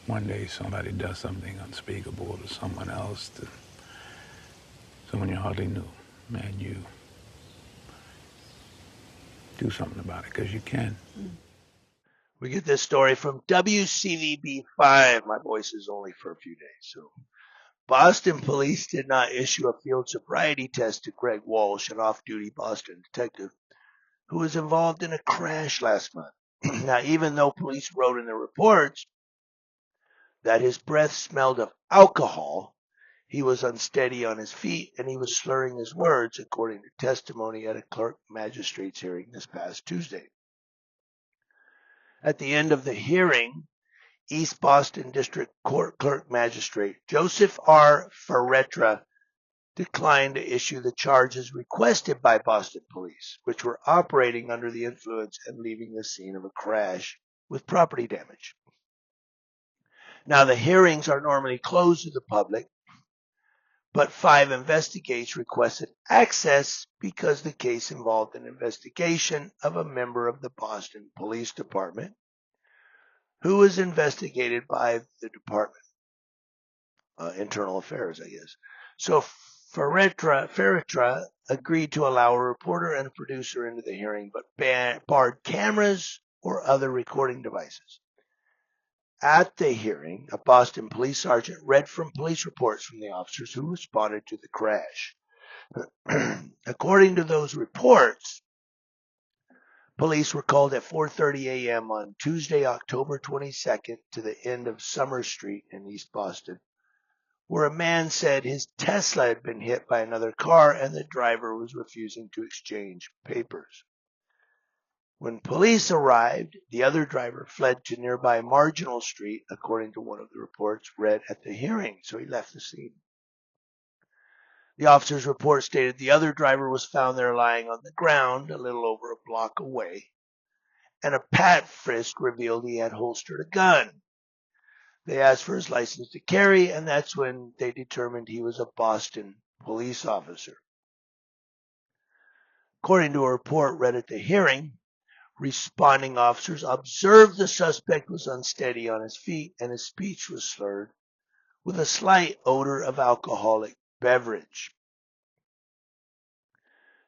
one day somebody does something unspeakable to someone else, to someone you hardly knew, and you do something about it because you can. We get this story from WCVB5. My voice is only for a few days. So, Boston police did not issue a field sobriety test to Greg Walsh, an off-duty Boston detective who was involved in a crash last month. Now, even though police wrote in their reports that his breath smelled of alcohol, he was unsteady on his feet and he was slurring his words, according to testimony at a clerk magistrate's hearing this past Tuesday. At the end of the hearing, East Boston District Court Clerk Magistrate Joseph R. Ferretra declined to issue the charges requested by Boston police, which were operating under the influence and leaving the scene of a crash with property damage. Now, the hearings are normally closed to the public, but 5 investigators requested access because the case involved an investigation of a member of the Boston Police Department who was investigated by the department, internal affairs, I guess. So Ferretra agreed to allow a reporter and a producer into the hearing, but barred cameras or other recording devices. At the hearing, a Boston police sergeant read from police reports from the officers who responded to the crash. According to those reports, police were called at 4:30 a.m. on Tuesday, October 22nd, to the end of Summer Street in East Boston, where a man said his Tesla had been hit by another car and the driver was refusing to exchange papers. When police arrived, the other driver fled to nearby Marginal Street, according to one of the reports read at the hearing, so he left the scene. The officer's report stated the other driver was found there lying on the ground a little over a block away, and a pat frisk revealed he had holstered a gun. They asked for his license to carry, and that's when they determined he was a Boston police officer. According to a report read at the hearing, responding officers observed the suspect was unsteady on his feet and his speech was slurred, with a slight odor of alcoholic beverage.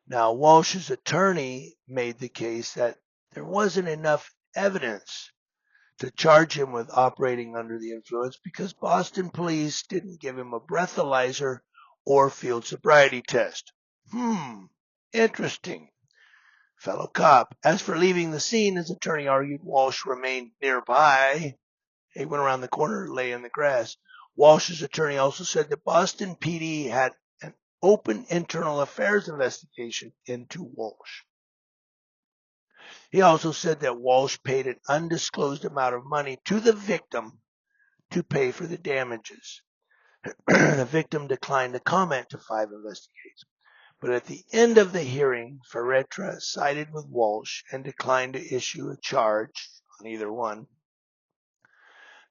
Now, Walsh's attorney made the case that there wasn't enough evidence to charge him with operating under the influence because Boston police didn't give him a breathalyzer or field sobriety test. Interesting. Fellow cop. As for leaving the scene, his attorney argued Walsh remained nearby. He went around the corner, lay in the grass. Walsh's attorney also said that Boston PD had an open internal affairs investigation into Walsh. He also said that Walsh paid an undisclosed amount of money to the victim to pay for the damages. The victim declined to comment to 5 investigators. But at the end of the hearing, Ferretra sided with Walsh and declined to issue a charge on either one,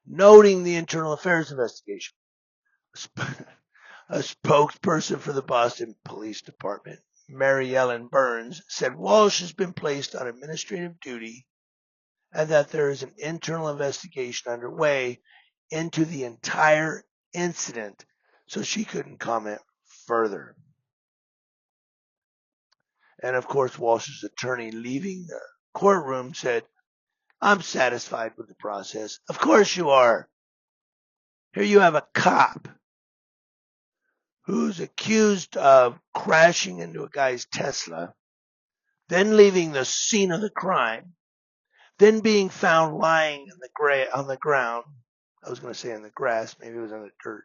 noting the internal affairs investigation. A spokesperson for the Boston Police Department, Mary Ellen Burns, said Walsh has been placed on administrative duty and that there is an internal investigation underway into the entire incident, so she couldn't comment further. And of course, Walsh's attorney, leaving the courtroom, said, I'm satisfied with the process. Of course you are. Here you have a cop who's accused of crashing into a guy's Tesla, then leaving the scene of the crime, then being found lying on the ground. I was going to say in the grass, maybe it was in the dirt.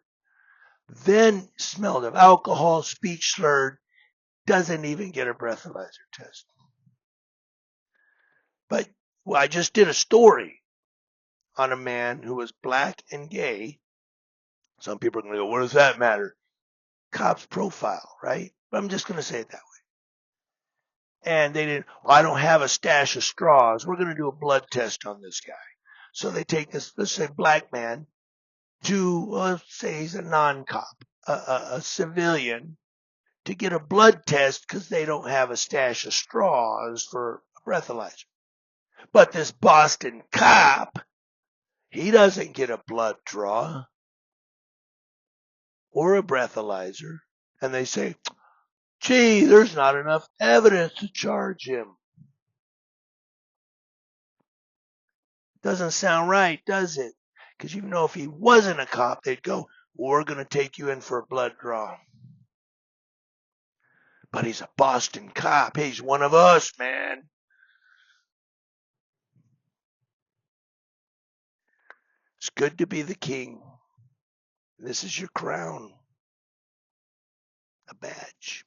Then smelled of alcohol, speech slurred, doesn't even get a breathalyzer test. But I just did a story on a man who was black and gay. Some people are going to go, what does that matter? Cop's profile, right? But I'm just going to say it that way. And they didn't, I don't have a stash of straws. We're going to do a blood test on this guy. So they take this, let's say, black man to, let's say he's a non-cop, a civilian, to get a blood test because they don't have a stash of straws for a breathalyzer. But this Boston cop, He doesn't get a blood draw or a breathalyzer. And they say, gee, there's not enough evidence to charge him. Doesn't sound right, does it? Because you know if he wasn't a cop, they'd go, we're going to take you in for a blood draw. But he's a Boston cop. He's one of us, man. It's good to be the king. This is your crown, a badge.